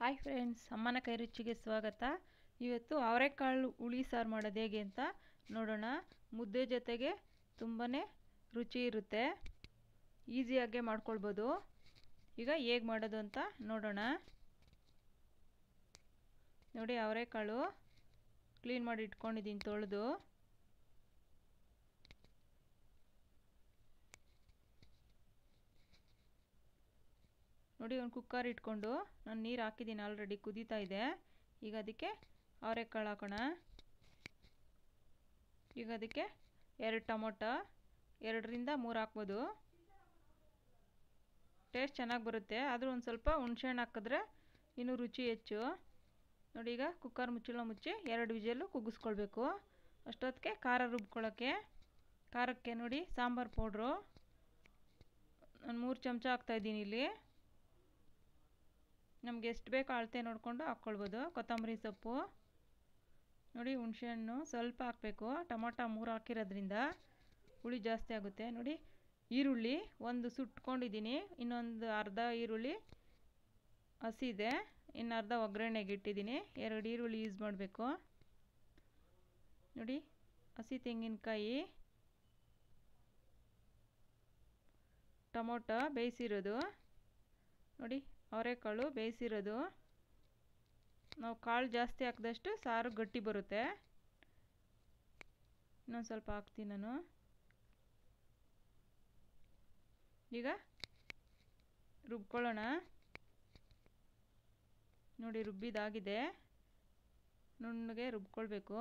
Hi friends, ಅಮ್ಮನ ಕೈ ರುಚಿಗೆ ಸ್ವಾಗತ. ಇವತ್ತು ಅವರೆಕಾಳು ಹುಳಿ ಸಾರು ಮಾಡೋದು ಹೇಗೆ ಅಂತ ನೋಡೋಣ. ಮುದ್ದೆ ಜೊತೆಗೆ ತುಂಬಾ ರುಚಿ ಇರುತ್ತೆ, ಈಸಿಯಾಗೆ ಮಾಡ್ಕೊಳ್ಬೋದು. ಈಗ ಹೇಗೆ ಮಾಡೋದು ಅಂತ ನೋಡೋಣ. ನೋಡಿ, ಅವರೆಕಾಳು ಕ್ಲೀನ್ ಮಾಡಿ ಇಟ್ಕೊಂಡಿದ್ದೀನಿ, ತೊಳೆದು. ನೋಡಿ, ಒಂದು ಕುಕ್ಕರ್ ಇಟ್ಕೊಂಡು ನಾನು ನೀರು ಹಾಕಿದ್ದೀನಿ, ಆಲ್ರೆಡಿ ಕುದೀತಾ ಇದೆ. ಈಗ ಅದಕ್ಕೆ ಅವರೆಕಾಳು ಹಾಕೋಣ. ಈಗ ಅದಕ್ಕೆ 2 ಟೊಮೊಟೊ, 2ರಿಂದ 3 ಹಾಕ್ಬೋದು. ಟೇಸ್ಟ್ ಚೆನ್ನಾಗಿ ಬರುತ್ತೆ, ಆದರೂ ಒಂದು ಸ್ವಲ್ಪ ಹುಣಸೆಹಣ್ಣು ಹಾಕಿದ್ರೆ ಇನ್ನೂ ರುಚಿ ಹೆಚ್ಚು. ನೋಡಿ, ಈಗ ಕುಕ್ಕರ್ ಮುಚ್ಚಳ ಮುಚ್ಚಿ 2 ವಿಜಲ್ಲು ಕುಗ್ಗಿಸ್ಕೊಳ್ಬೇಕು. ಅಷ್ಟೊತ್ತಿಗೆ ಖಾರ ರುಬ್ಕೊಳ್ಳೋಕ್ಕೆ, ಖಾರಕ್ಕೆ ನೋಡಿ ಸಾಂಬಾರು ಪೌಡ್ರು ನಾನು 3 ಚಮಚ ಹಾಕ್ತಾಯಿದ್ದೀನಿ ಇಲ್ಲಿ. ನಮ್ಗೆ ಎಷ್ಟು ಬೇಕೋ ಅಳತೆ ನೋಡಿಕೊಂಡು ಹಾಕ್ಕೊಳ್ಬೋದು. ಕೊತ್ತಂಬರಿ ಸೊಪ್ಪು ನೋಡಿ, ಹುಣಸೆಹಣ್ಣು ಸ್ವಲ್ಪ ಹಾಕಬೇಕು. ಟೊಮೊಟೊ 3 ಹಾಕಿರೋದ್ರಿಂದ ಹುಳಿ ಜಾಸ್ತಿ ಆಗುತ್ತೆ. ನೋಡಿ, ಈರುಳ್ಳಿ ಒಂದು ಸುಟ್ಕೊಂಡಿದ್ದೀನಿ, ಇನ್ನೊಂದು ಅರ್ಧ ಈರುಳ್ಳಿ ಹಸಿದೆ, ಇನ್ನು ಅರ್ಧ ಒಗ್ಗರಣೆಗೆ ಇಟ್ಟಿದ್ದೀನಿ. 2 ಈರುಳ್ಳಿ ಯೂಸ್ ಮಾಡಬೇಕು. ನೋಡಿ, ಹಸಿ ತೆಂಗಿನಕಾಯಿ, ಟೊಮೊಟೊ ಬೇಯಿಸಿರೋದು, ನೋಡಿ ಅವರೆಕಾಳು ಬೇಯಿಸಿರೋದು. ನಾವು ಕಾಳು ಜಾಸ್ತಿ ಹಾಕಿದಷ್ಟು ಸಾರು ಗಟ್ಟಿ ಬರುತ್ತೆ. ಇನ್ನೊಂದು ಸ್ವಲ್ಪ ಹಾಕ್ತೀನಿ ನಾನು. ಈಗ ರುಬ್ಕೊಳ್ಳೋಣ. ನೋಡಿ, ರುಬ್ಬಿದಾಗಿದೆ, ನುಣ್ಣಗೆ ರುಬ್ಕೊಳ್ಬೇಕು.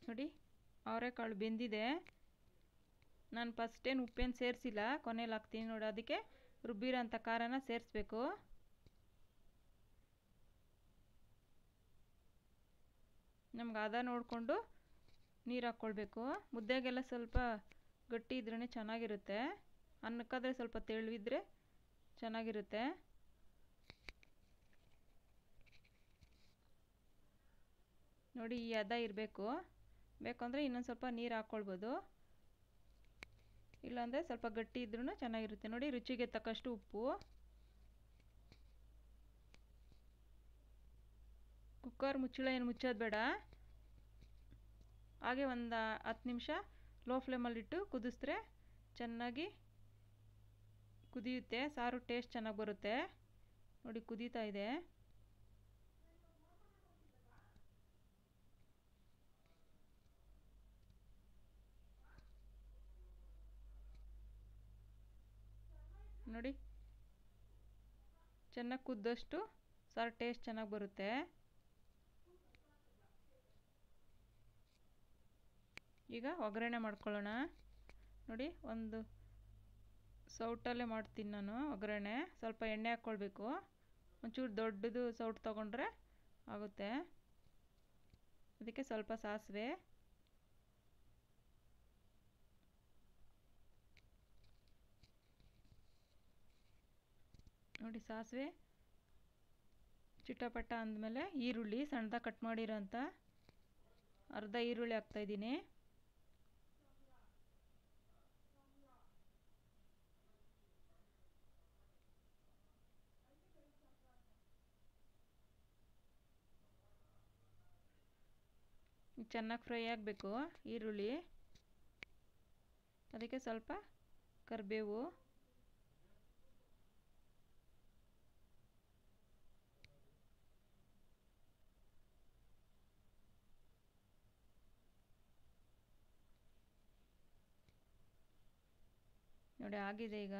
ನೋಡಿ, ಅವರೆಕಾಳು ಬೆಂದಿದೆ. ನಾನು ಫಸ್ಟೇನು ಉಪ್ಪೇನು ಸೇರಿಸಿಲ್ಲ, ಕೊನೆಯಲ್ಲಿ ಹಾಕ್ತೀನಿ. ನೋಡಿ, ಅದಕ್ಕೆ ರುಬ್ಬಿರೋ ಅಂಥ ಖಾರನ ಸೇರಿಸ್ಬೇಕು. ನಮ್ಗೆ ಹದ ನೋಡಿಕೊಂಡು ನೀರು ಹಾಕ್ಕೊಳ್ಬೇಕು. ಮುದ್ದೆಗೆಲ್ಲ ಸ್ವಲ್ಪ ಗಟ್ಟಿ ಇದ್ರೇ ಚೆನ್ನಾಗಿರುತ್ತೆ, ಅನ್ನಕ್ಕಾದರೆ ಸ್ವಲ್ಪ ತೆಳುವಿದ್ರೆ ಚೆನ್ನಾಗಿರುತ್ತೆ. ನೋಡಿ, ಈ ಹದ ಇರಬೇಕು. ಬೇಕಂದರೆ ಇನ್ನೊಂದು ಸ್ವಲ್ಪ ನೀರು ಹಾಕ್ಕೊಳ್ಬೋದು, ಇಲ್ಲಾಂದರೆ ಸ್ವಲ್ಪ ಗಟ್ಟಿ ಇದ್ರೂ ಚೆನ್ನಾಗಿರುತ್ತೆ. ನೋಡಿ, ರುಚಿಗೆ ತಕ್ಕಷ್ಟು ಉಪ್ಪು. ಕುಕ್ಕರ್ ಮುಚ್ಚಳ ಏನು ಮುಚ್ಚೋದು ಬೇಡ, ಹಾಗೆ ಒಂದು 10 ನಿಮಿಷ ಲೋ ಫ್ಲೇಮಲ್ಲಿಟ್ಟು ಕುದಿಸಿದ್ರೆ ಚೆನ್ನಾಗಿ ಕುದಿಯುತ್ತೆ, ಸಾರು ಟೇಸ್ಟ್ ಚೆನ್ನಾಗಿ ಬರುತ್ತೆ. ನೋಡಿ, ಕುದೀತಾ ಇದೆ. ನೋಡಿ, ಚೆನ್ನಾಗಿ ಕುದ್ದಷ್ಟು ಸಾರು ಟೇಸ್ಟ್ ಚೆನ್ನಾಗಿ ಬರುತ್ತೆ. ಈಗ ಒಗ್ಗರಣೆ ಮಾಡ್ಕೊಳ್ಳೋಣ. ನೋಡಿ, ಒಂದು ಸೌಟಲ್ಲೇ ಮಾಡ್ತೀನಿ ನಾನು ಒಗ್ಗರಣೆ. ಸ್ವಲ್ಪ ಎಣ್ಣೆ ಹಾಕ್ಕೊಳ್ಬೇಕು, ಒಂಚೂರು ದೊಡ್ಡದು ಸೌಟು ತೊಗೊಂಡ್ರೆ ಆಗುತ್ತೆ. ಅದಕ್ಕೆ ಸ್ವಲ್ಪ ಸಾಸಿವೆ, ನೋಡಿ ಸಾಸಿವೆ ಚಿಟಪಟ ಅಂದಮೇಲೆ ಈರುಳ್ಳಿ ಸಣ್ಣದಾಗಿ ಕಟ್ ಮಾಡಿರೋ ಅಂಥ ಅರ್ಧ ಈರುಳ್ಳಿ ಹಾಕ್ತಾಯಿದ್ದೀನಿ. ಚೆನ್ನಾಗಿ ಫ್ರೈ ಆಗಬೇಕು ಈರುಳ್ಳಿ, ಅದಕ್ಕೆ ಸ್ವಲ್ಪ ಕರಿಬೇವು, ನೋಡಿ ಆಗಿದೆ. ಈಗ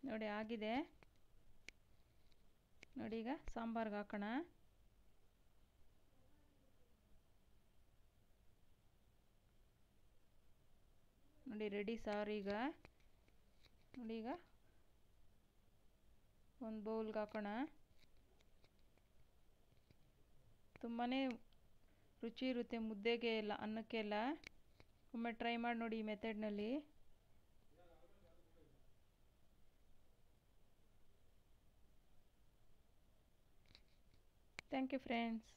ನೋಡಿ ಆಗಿದೆ. ನೋಡಿ, ಈಗ ಸಾಂಬಾರ್ಗೆ ಹಾಕೋಣ. ನೋಡಿ, ರೆಡಿ ಸಾರು. ಈಗ ನೋಡಿ, ಈಗ ಒಂದು ಬೌಲ್ಗೆ ಹಾಕೋಣ. ತುಂಬಾ ರುಚಿ ಇರುತ್ತೆ ಮುದ್ದೆಗೆ ಎಲ್ಲ, ಅನ್ನಕ್ಕೆ ಎಲ್ಲ. ಒಮ್ಮೆ ಟ್ರೈ ಮಾಡಿ ನೋಡಿ ಈ ಮೆಥಡ್ನಲ್ಲಿ. Thank you friends.